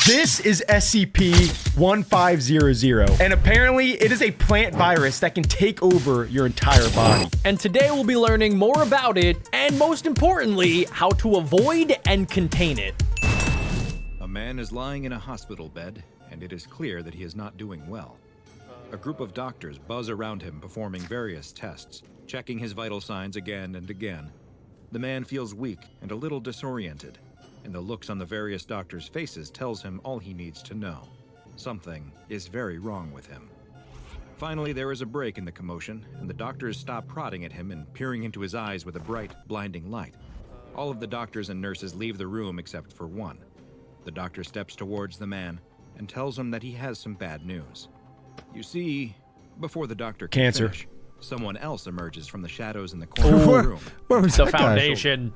This is SCP-1500, and apparently it is a plant virus that can take over your entire body. And today we'll be learning more about it, and most importantly, how to avoid and contain it. A man is lying in a hospital bed, and it is clear that he is not doing well. A group of doctors buzz around him, performing various tests, checking his vital signs again and again. The man feels weak and a little disoriented, and the looks on the various doctors' faces tells him all he needs to know. Something is very wrong with him. Finally, there is a break in the commotion, and the doctors stop prodding at him and peering into his eyes with a bright, blinding light. All of the doctors and nurses leave the room except for one. The doctor steps towards the man and tells him that he has some bad news. You see, before the doctor can Cancer. finish, someone else emerges from the shadows in the corner of the room. Where was The that guy? foundation.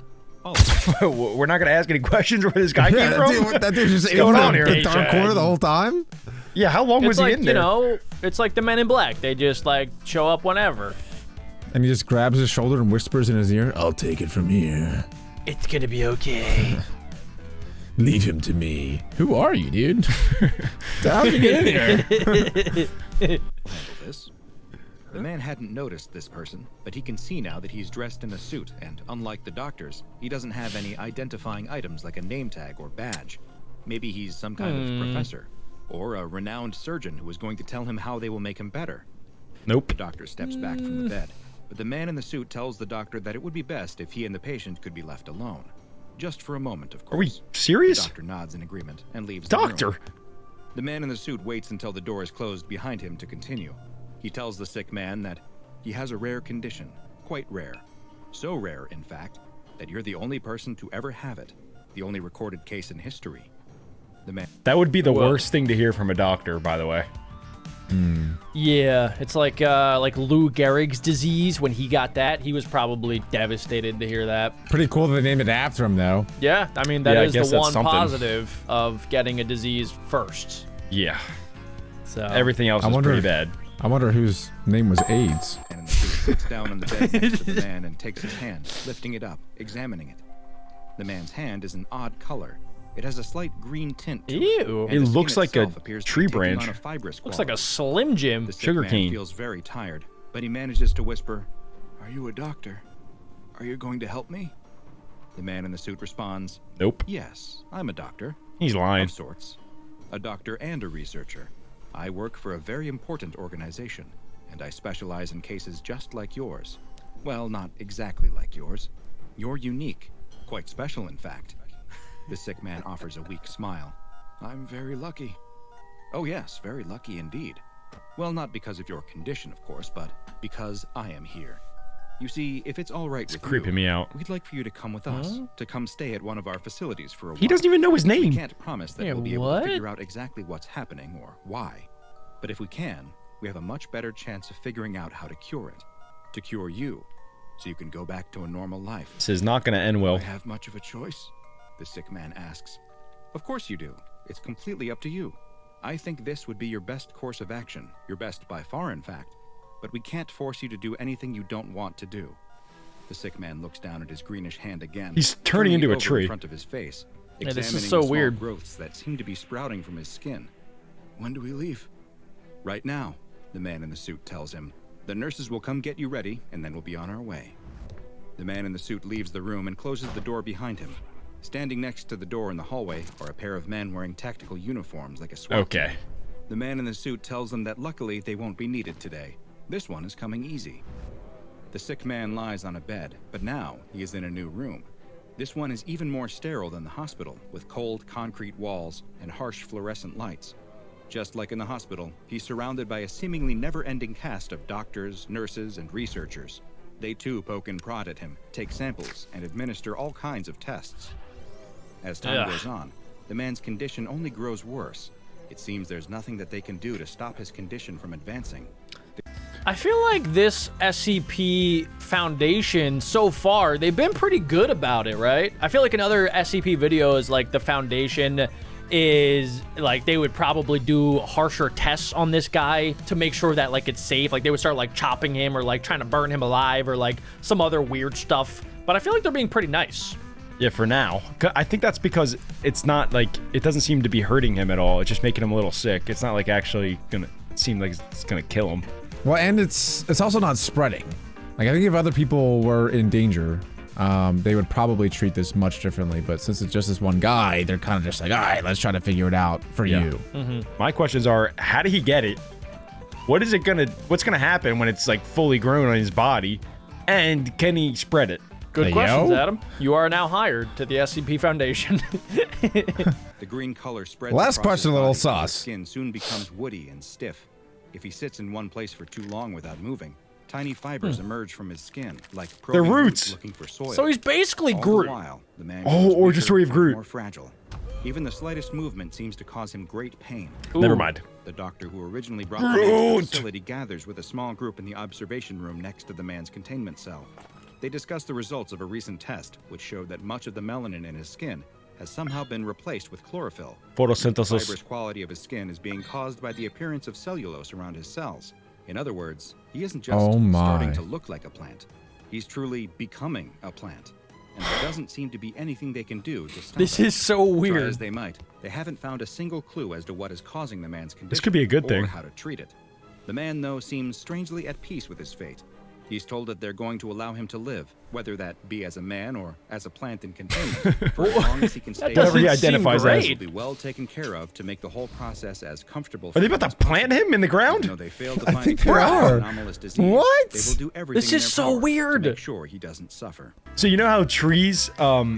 We're not gonna ask any questions where this guy came from. That dude just in going on here? the dark corner the whole time? Yeah, how long was It's he like, in there? you know, it's like the Men in Black. They just like show up whenever. And he just grabs his shoulder and whispers in his ear, "I'll take it from here. It's gonna be okay. Leave him to me." Who are you, dude? How'd you get in here? Handle this. The man hadn't noticed this person, but he can see now that he's dressed in a suit, and unlike the doctors, he doesn't have any identifying items like a name tag or badge. Maybe he's some kind of professor, or a renowned surgeon who is going to tell him how they will make him better. Nope. The doctor steps back from the bed, but the man in the suit tells the doctor that it would be best if he and the patient could be left alone. Just for a moment, of course. Are we The serious? doctor nods in agreement and leaves the room. Doctor? The man in the suit waits until the door is closed behind him to continue. He tells the sick man that he has a rare condition, quite rare. So rare, in fact, that you're the only person to ever have it, the only recorded case in history. The man... That would be the Well- worst thing to hear from a doctor, by the way. Yeah, it's like Lou Gehrig's disease. When he got that, he was probably devastated to hear that. Pretty cool that they named it after him, though. Yeah, I mean, that Yeah, I is guess the that's one something. positive of getting a disease first. Yeah. So Everything else I is wonder- pretty bad. I wonder whose name was AIDS. in the suit sits down on the bed next to the man and takes his hand, lifting it up, examining it. The man's hand is an odd color. It has a slight green tint to it. Ew. and It the skin looks like a itself appears to be tree taking branch. on a fibrous Looks like a quality. Slim Jim. The sick Sugar man cane. feels very tired, but he manages to whisper, "Are you a doctor? Are you going to help me?" The man in the suit responds, Nope. "Yes, I'm a doctor. He's lying. Of sorts. A doctor and a researcher. I work for a very important organization, and I specialize in cases just like yours. Well, not exactly like yours. You're unique. Quite special, in fact." The sick man offers a weak smile. "I'm very lucky." "Oh yes, very lucky indeed. Well, not because of your condition, of course, but because I am here. You see, if it's all right with Creeping you, me out. we'd like for you to come with us, to come stay at one of our facilities for a while. He doesn't even know his We name. can't promise that Yeah, we'll be able what? to figure out exactly what's happening or why. But if we can, we have a much better chance of figuring out how to cure it. To cure you, so you can go back to a normal life." This is not going to end "Do well. I have much of a choice?" the sick man asks. "Of course you do. It's completely up to you. I think this would be your best course of action, your best by far, in fact. But we can't force you to do anything you don't want to do." The sick man looks down at his greenish hand again. He's turning into a over tree. in front of his face, Yeah, this is examining so the small weird. growths that seem to be sprouting from his skin. "When do we leave?" "Right now," the man in the suit tells him. "The nurses will come get you ready, and then we'll be on our way." The man in the suit leaves the room and closes the door behind him. Standing next to the door in the hallway are a pair of men wearing tactical uniforms like a SWAT Okay. team. The man in the suit tells them that luckily they won't be needed today. This one is coming easy. The sick man lies on a bed, but now he is in a new room. This one is even more sterile than the hospital, with cold concrete walls and harsh fluorescent lights. Just like in the hospital, he's surrounded by a seemingly never-ending cast of doctors, nurses, and researchers. They too poke and prod at him, take samples, and administer all kinds of tests. As time Ugh. goes on, the man's condition only grows worse. It seems there's nothing that they can do to stop his condition from advancing. I feel like this SCP Foundation, so far, they've been pretty good about it, right? I feel like in other SCP videos, like the Foundation is like they would probably do harsher tests on this guy to make sure that like it's safe. Like they would start like chopping him or like trying to burn him alive or like some other weird stuff. But I feel like they're being pretty nice. Yeah, for now. I think that's because it's not like, it doesn't seem to be hurting him at all. It's just making him a little sick. It's not like actually gonna seem like it's gonna kill him. Well, and it's also not spreading. Like, I think if other people were in danger, they would probably treat this much differently. But since it's just this one guy, they're kind of just like, all right, let's try to figure it out for you. My questions are, how did he get it? What's gonna happen when it's like fully grown on his body? And can he spread it? Good Hey, questions, yo. Adam. You are now hired to the SCP Foundation. The green color spreads Last across question, his a little body, and his sauce. skin soon becomes woody and stiff. If he sits in one place for too long without moving, tiny fibers emerge from his skin, like They're probing roots. looking for soil. So he's basically All Groot. the while, the man Oh, grows origin weaker story of and Groot. more fragile. Even the slightest movement seems to cause him great pain. Never Ooh. mind. The doctor who originally brought the man to the Groot. facility gathers with a small group in the observation room next to the man's containment cell. They discuss the results of a recent test, which showed that much of the melanin in his skin has somehow been replaced with chlorophyll. The Photosynthesis. fibrous quality of his skin is being caused by the appearance of cellulose around his cells. In other words, he isn't just Oh my. starting to look like a plant. He's truly becoming a plant. And there doesn't seem to be anything they can do to stop This it. is so Try weird. as they might, they haven't found a single clue as to what is causing the man's condition. This could be a good or thing. how to treat it. The man, though, seems strangely at peace with his fate. He's told that they're going to allow him to live, whether that be as a man or as a plant in containment, for as long as he can stay Whatever he doesn't seem identifies as. great. He'll be well taken care of to make the whole process as comfortable. Are they for about him to as plant possible. him in the Even ground? though they failed to I find think a cure they for are. the anomalous disease, What? They will do everything This in is their so power weird. to make sure he doesn't suffer. So you know how trees,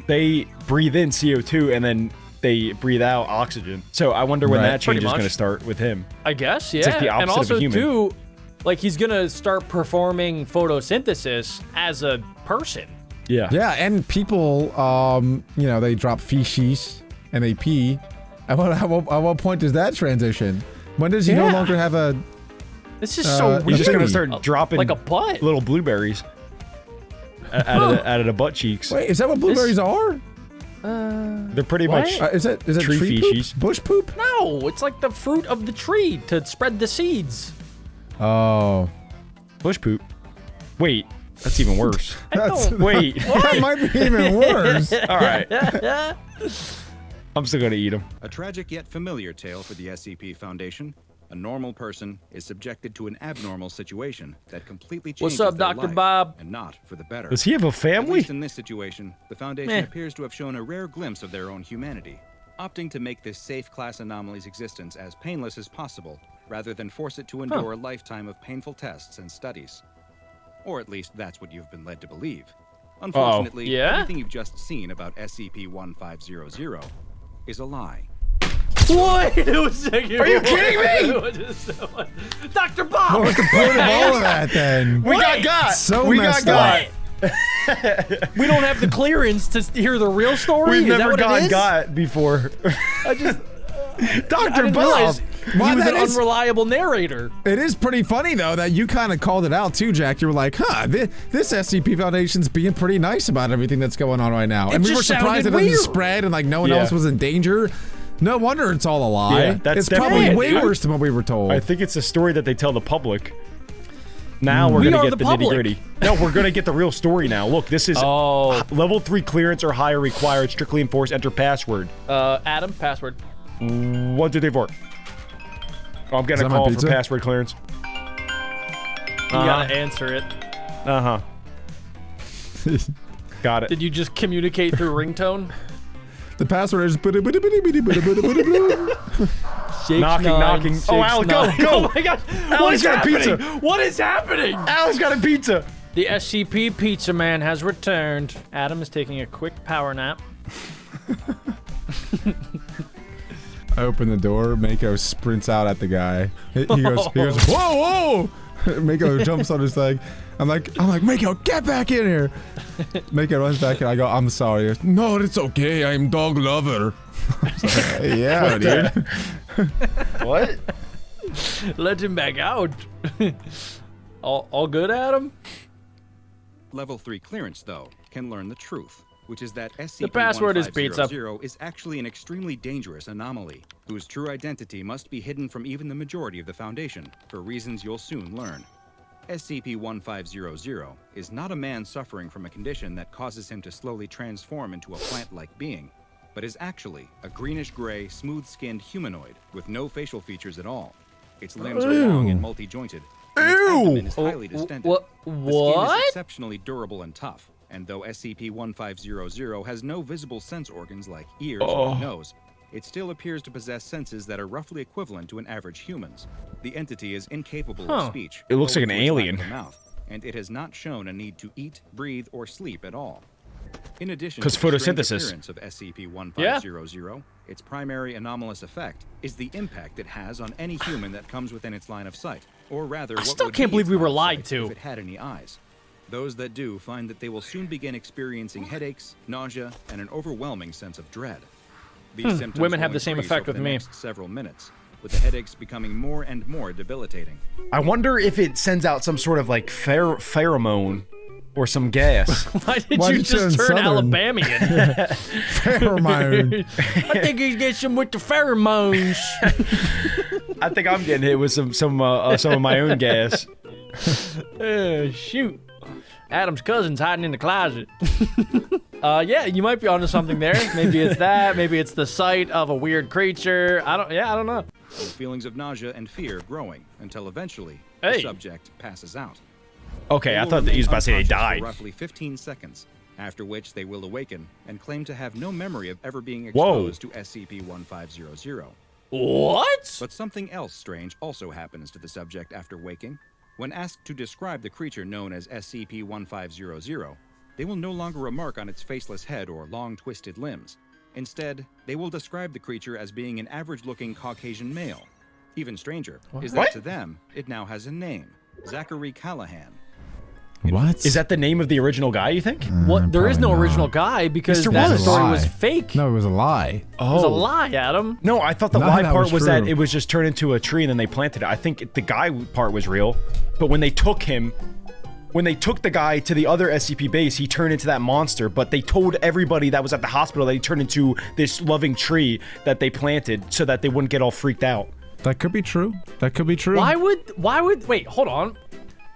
they breathe in CO2 and then they breathe out oxygen. So I wonder when Right. that change Pretty is going to much. start with him. I guess, yeah. like the And opposite of a also, human. too, like he's gonna start performing photosynthesis as a person. Yeah. Yeah, and people, you know, they drop feces and they pee. At what point does that transition? When does he no Yeah. longer have a? This is so weird. He's just going to Pee. start dropping like a butt. little blueberries out of the butt cheeks. Wait, is that what blueberries are? They're pretty What? much Is it Tree tree feces. poop? Bush poop? No, it's like the fruit of the tree to spread the seeds. Oh, bush poop. Wait, that's even worse. that's Wait. that might be even worse. All right. I'm still going to eat them. A tragic yet familiar tale for the SCP Foundation. A normal person is subjected to an abnormal situation that completely changes What's up, their Dr. life, Bob? and not for the better. Does he have a At family? least in this situation, the Foundation Meh. appears to have shown a rare glimpse of their own humanity, opting to make this safe class anomaly's existence as painless as possible, rather than force it to endure a lifetime of painful tests and studies. Or at least that's what you've been led to believe. Unfortunately, Yeah? everything you've just seen about SCP-1500 is a lie. Wait a second. Are you kidding me? Dr. Bob! What was the point of all of that then? We got. So we messed got. up. We don't have the clearance to hear the real story? We've Is that never what it is? got before. I just... I Dr. didn't Bob. realize he Well, was that an is- unreliable narrator. It is pretty funny though that you kind of called it out too, Jack. You were like, "Huh, this SCP Foundation's being pretty nice about everything that's going on right now," and we were just surprised it sounded doesn't weird. spread and like no one Yeah. else was in danger. No wonder it's all a lie. Yeah, that's it's probably definitely- way dude. worse than what we were told. I think it's a story that they tell the public. Now we're We gonna are get the the public. nitty gritty. No, we're gonna get the real story now. Look, this is Oh. level 3 clearance or higher required. Strictly enforced. Enter password. Adam, password. 1, 2, 3, 4. Oh, I'm getting that a my call for pizza? password clearance. You gotta answer it. Uh huh. Got it. Did you just communicate through ringtone? The password is. Knocking. Oh, Al, go, go. Oh my god. What Alex is got a happening? pizza. What is happening? Al's got a pizza. The SCP Pizza Man has returned. Adam is taking a quick power nap. I open the door. Mako sprints out at the guy. He goes, whoa, whoa! Mako jumps on his leg. I'm like, Mako, get back in here! Mako runs back and I go, I'm sorry. He goes, no, it's okay. I'm dog lover. I was like, yeah, dude. What? Let him back out. all good, Adam? Level 3 clearance, though, can learn the truth, which is that SCP-1500 The password is pizza. is actually an extremely dangerous anomaly, whose true identity must be hidden from even the majority of the Foundation, for reasons you'll soon learn. SCP-1500 is not a man suffering from a condition that causes him to slowly transform into a plant-like being, but is actually a greenish-gray, smooth-skinned humanoid with no facial features at all. Its limbs are long and multi-jointed, and its abdomen is highly distended. What? The skin is exceptionally durable and tough, and though SCP-1500 has no visible sense organs like ears or a nose, it still appears to possess senses that are roughly equivalent to an average human's. The entity is incapable of speech. It looks like an owing to its lack alien. of a mouth, and it has not shown a need to eat, breathe, or sleep at all. In addition to 'Cause the strange photosynthesis. appearance of SCP-1500, its primary anomalous effect is the impact it has on any human that comes within its line of sight, or rather, what still would can't be believe its we were line lied of sight to. if it had any eyes. Those that do find that they will soon begin experiencing headaches, nausea, and an overwhelming sense of dread. These symptoms Women will have the same increase effect over with the me. next several minutes, with the headaches becoming more and more debilitating. I wonder if it sends out some sort of like pheromone or some gas. Why did Why you did you just turn turn Southern? Alabamian? Pheromone. I think he gets him with the pheromones. I think I'm getting hit with some of my own gas. Shoot. Adam's cousin's hiding in the closet. Yeah, you might be onto something there. Maybe it's that. Maybe it's the sight of a weird creature. I don't know. With feelings of nausea and fear growing until eventually Hey. the subject passes out. Okay, They I will thought that he was remain about to say they unconscious for died. roughly 15 seconds, after which they will awaken and claim to have no memory of ever being Whoa. exposed to SCP-1500. What? But something else strange also happens to the subject after waking. When asked to describe the creature known as SCP-1500, they will no longer remark on its faceless head or long twisted limbs. Instead, they will describe the creature as being an average-looking Caucasian male. Even stranger is that What? to them, it now has a name, Zachary Callahan. What? Is that the name of the original guy, you think? What? There is no probably original not. guy because Yes, there that was. story Lie. was fake. No, it was a lie. It was a lie, Adam. No, I thought the None lie of that part was was that true. it was just turned into a tree and then they planted it. I think the guy part was real, but when they took the guy to the other SCP base, he turned into that monster, but they told everybody that was at the hospital that he turned into this loving tree that they planted so that they wouldn't get all freaked out. That could be true. That could be true. Why would, wait, hold on.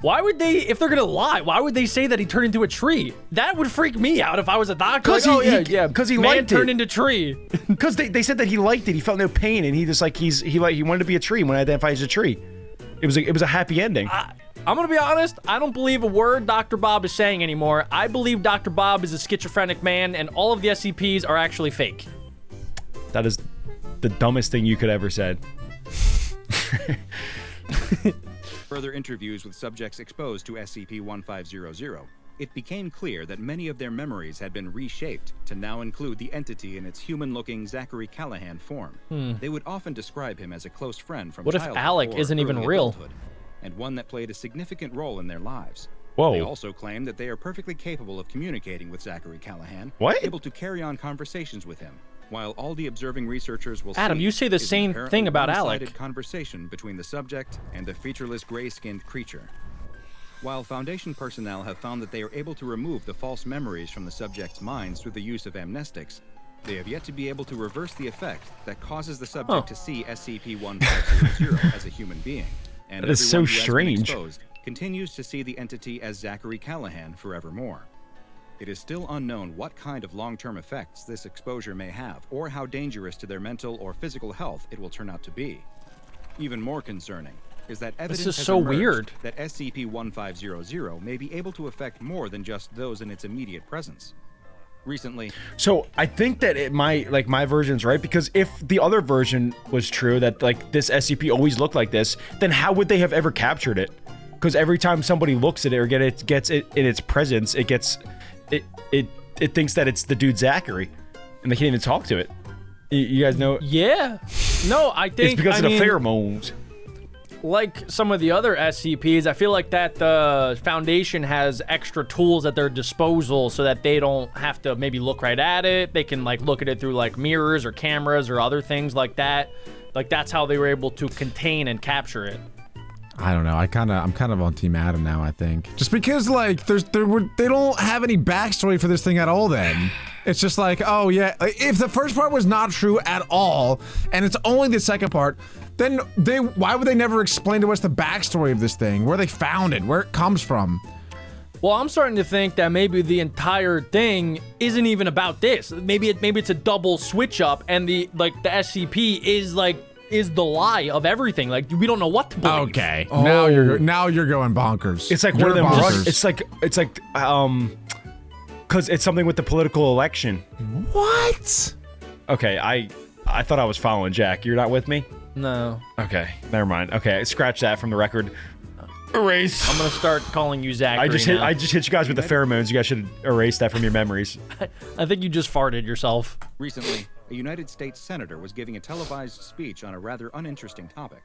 Why would they, if they're gonna lie, why would they say that he turned into a tree? That would freak me out if I was a doctor. 'Cause Like, he man liked turned it. into tree. Because they said that he liked it, he felt no pain, and he just like he wanted to be a tree when identified as a tree. It was a happy ending. I'm gonna be honest, I don't believe a word Dr. Bob is saying anymore. I believe Dr. Bob is a schizophrenic man and all of the SCPs are actually fake. That is the dumbest thing you could ever said. Further interviews with subjects exposed to SCP-1500, it became clear that many of their memories had been reshaped to now include the entity in its human-looking Zachary Callahan form. They would often describe him as a close friend from What if childhood Alec or isn't even early real? adulthood, and one that played a significant role in their lives. Whoa. They also claim that they are perfectly capable of communicating with Zachary Callahan, What? able to carry on conversations with him, while all the observing researchers will Adam, see you say the is an same apparently thing about Alec. one-sided conversation between the subject and the featureless gray-skinned creature. While Foundation personnel have found that they are able to remove the false memories from the subject's minds through the use of amnestics, they have yet to be able to reverse the effect that causes the subject to see SCP-1500 as a human being. And That is so everyone who has been strange. exposed continues to see the entity as Zachary Callahan forevermore. It is still unknown what kind of long-term effects this exposure may have, or how dangerous to their mental or physical health it will turn out to be. Even more concerning is that evidence is has so emerged weird. that SCP-1500 may be able to affect more than just those in its immediate presence. Recently, So I think that my version's right, because if the other version was true, that like this SCP always looked like this, then how would they have ever captured it? Because every time somebody looks at it or gets it in its presence, it thinks that it's the dude Zachary, and they can't even talk to it. You guys know? Yeah. No, I think It's because I of the mean, pheromones. like some of the other SCPs, I feel like that the Foundation has extra tools at their disposal so that they don't have to maybe look right at it. They can like look at it through like mirrors or cameras or other things like that. Like that's how they were able to contain and capture it. I don't know. I'm kind of on Team Adam now. I think just because like they don't have any backstory for this thing at all. Then It's just like, oh yeah, if the first part was not true at all, and it's only the second part, then why would they never explain to us the backstory of this thing, where they found it, where it comes from? Well, I'm starting to think that maybe the entire thing isn't even about this. Maybe it's a double switch up, and the SCP is the lie of everything. Like, we don't know what to believe. Okay, now you're going bonkers. It's like one of them. It's like because it's something with the political election. What? Okay, I thought I was following Jack. You're not with me? No. Okay, never mind. Okay, scratch that from the record. Erase. I'm gonna start calling you Zachary. I just hit you guys with the pheromones. You guys should erase that from your memories. I think you just farted yourself. Recently, a United States senator was giving a televised speech on a rather uninteresting topic.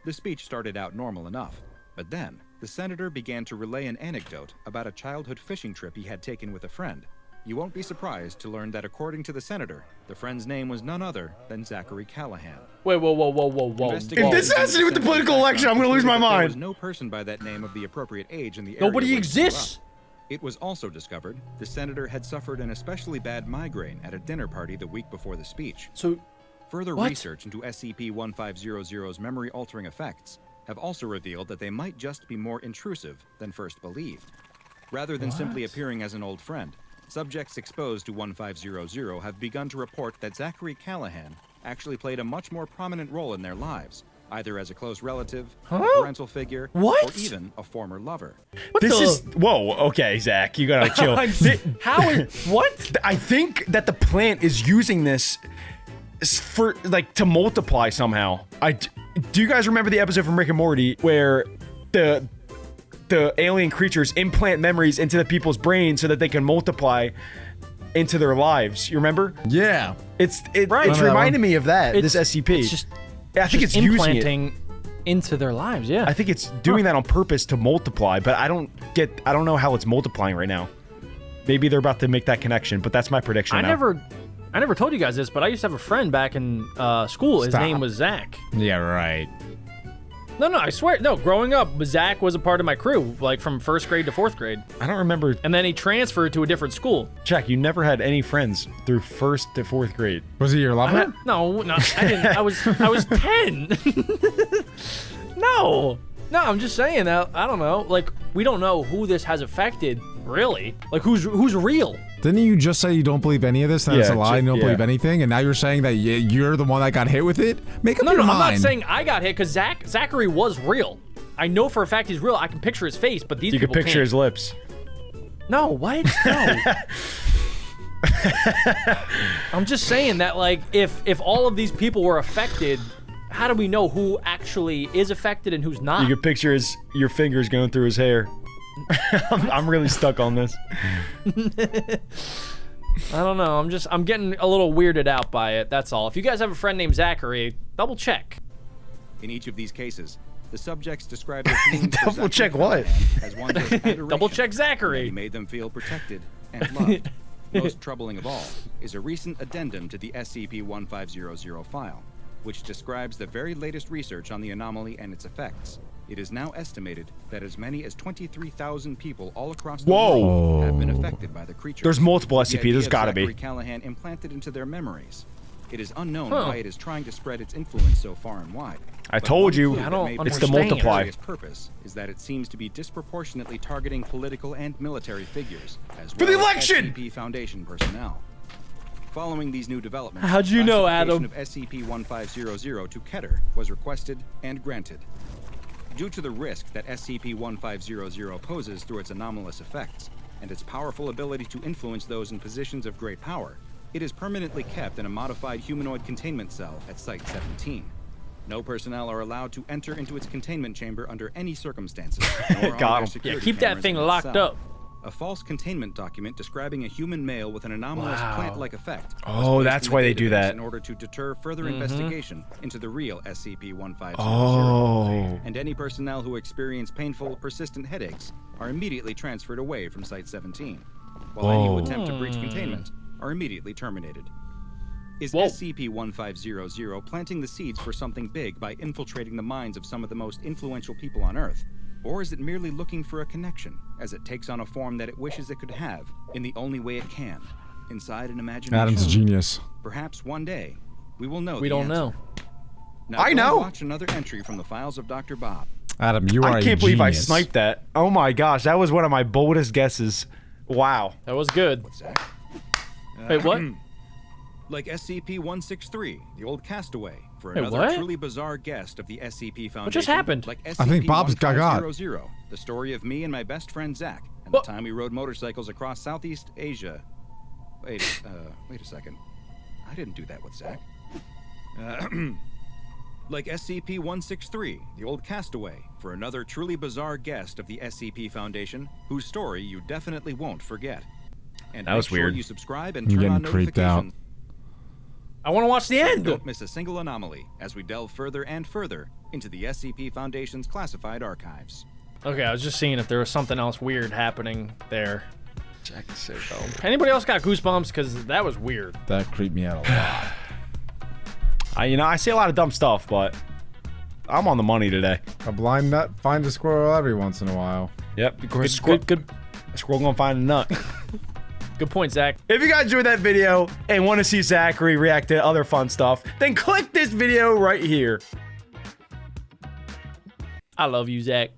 The speech started out normal enough, but then the senator began to relay an anecdote about a childhood fishing trip he had taken with a friend. You won't be surprised to learn that according to the senator, the friend's name was none other than Zachary Callahan. Wait, whoa. If this has to do with the political election, I'm gonna lose my mind. There was no person by that name of the appropriate age in the area. Nobody exists. It was also discovered the senator had suffered an especially bad migraine at a dinner party the week before the speech. So, further research into SCP-1500's memory-altering effects have also revealed that they might just be more intrusive than first believed. Rather than simply appearing as an old friend, subjects exposed to 1500 have begun to report that Zachary Callahan actually played a much more prominent role in their lives, either as a close relative, a parental figure, or even a former lover. Whoa, okay, Zach, you gotta chill. What? I think that the plant is using this for, like, to multiply somehow. Do you guys remember the episode from Rick and Morty where the alien creatures implant memories into the people's brains so that they can multiply into their lives? You remember? Yeah. It's reminding me of that. This SCP. It's just, I think it's implanting using it into their lives. Yeah. I think it's doing that on purpose to multiply, but I don't know how it's multiplying right now. Maybe they're about to make that connection, but that's my prediction. I never told you guys this, but I used to have a friend back in school. His name was Zach. Yeah, right. No, I swear. No, growing up, Zach was a part of my crew, like from 1st grade to 4th grade. I don't remember. And then he transferred to a different school. Jack, you never had any friends through 1st to 4th grade. Was he your lover? No, I didn't. I was 10. No, I'm just saying that. I don't know. Like, we don't know who this has affected, really. Like, who's real? Didn't you just say you don't believe any of this? That it's a lie, you don't believe anything? And now you're saying that you're the one that got hit with it? Make up your mind. I'm not saying I got hit, because Zachary was real. I know for a fact he's real. I can picture his face, but these people can't. You can picture his lips. No, what? No. I'm just saying that, like, if all of these people were affected, how do we know who actually is affected and who's not? You can picture your fingers going through his hair. I'm really stuck on this. I don't know. I'm getting a little weirded out by it. That's all. If you guys have a friend named Zachary, double check. In each of these cases, the subjects described their feelings double check what? As one of adoration, double check Zachary. He made them feel protected and loved. Most troubling of all is a recent addendum to the SCP-1500 file, which describes the very latest research on the anomaly and its effects. It is now estimated that as many as 23,000 people all across the world have been affected by the creature. There's multiple SCP. There's gotta be. Zachary Callahan implanted into their memories. It is unknown why it is trying to spread its influence so far and wide. I told you, it's the multiply. Its purpose is that it seems to be disproportionately targeting political and military figures, as for well the election! as SCP Foundation personnel. Following these new developments, how'd you know, Adam? Of SCP-1500 to Keter was requested and granted. Due to the risk that SCP-1500 poses through its anomalous effects, and its powerful ability to influence those in positions of great power, it is permanently kept in a modified humanoid containment cell at Site-17. No personnel are allowed to enter into its containment chamber under any circumstances. Yeah, keep that thing locked up. A false containment document describing a human male with an anomalous plant-like effect. Oh, that's why they do that. In order to deter further investigation into the real SCP-1500. Oh. And any personnel who experience painful, persistent headaches are immediately transferred away from Site-17, while any who attempt to breach containment are immediately terminated. Is SCP-1500 planting the seeds for something big by infiltrating the minds of some of the most influential people on Earth? Or is it merely looking for a connection, as it takes on a form that it wishes it could have, in the only way it can? inside an imagination. Adam's a genius. Perhaps one day we will know. We don't know. Now, I know. Watch another entry from the files of Dr. Bob. Adam, you are I can't a believe I genius. sniped that. Oh my gosh, that was one of my boldest guesses. Wow. That was good. What's that? Wait, what? Like SCP-163, the old castaway, for Wait, another what? truly bizarre guest of the SCP Foundation. What just happened? Like I think Bob's gaga. SCP-1500, the story of me and my best friend Zach, and What? the time we rode motorcycles across Southeast Asia. Wait a second. I didn't do that with Zach. Like SCP-163, the old castaway, for another truly bizarre guest of the SCP Foundation, whose story you definitely won't forget. And That was make sure weird. you subscribe and I'm turn on getting creeped out. notifications. I want to watch the end. Don't miss a single anomaly as we delve further and further into the SCP Foundation's classified archives. Okay, I was just seeing if there was something else weird happening there. Check this out. Anybody else got goosebumps? Because that was weird. That creeped me out a lot. I say a lot of dumb stuff, but I'm on the money today. A blind nut finds a squirrel every once in a while. Yep. Good Squirrel gonna find a nut. Good point, Zach. If you guys enjoyed that video and want to see Zachary react to other fun stuff, then click this video right here. I love you, Zach.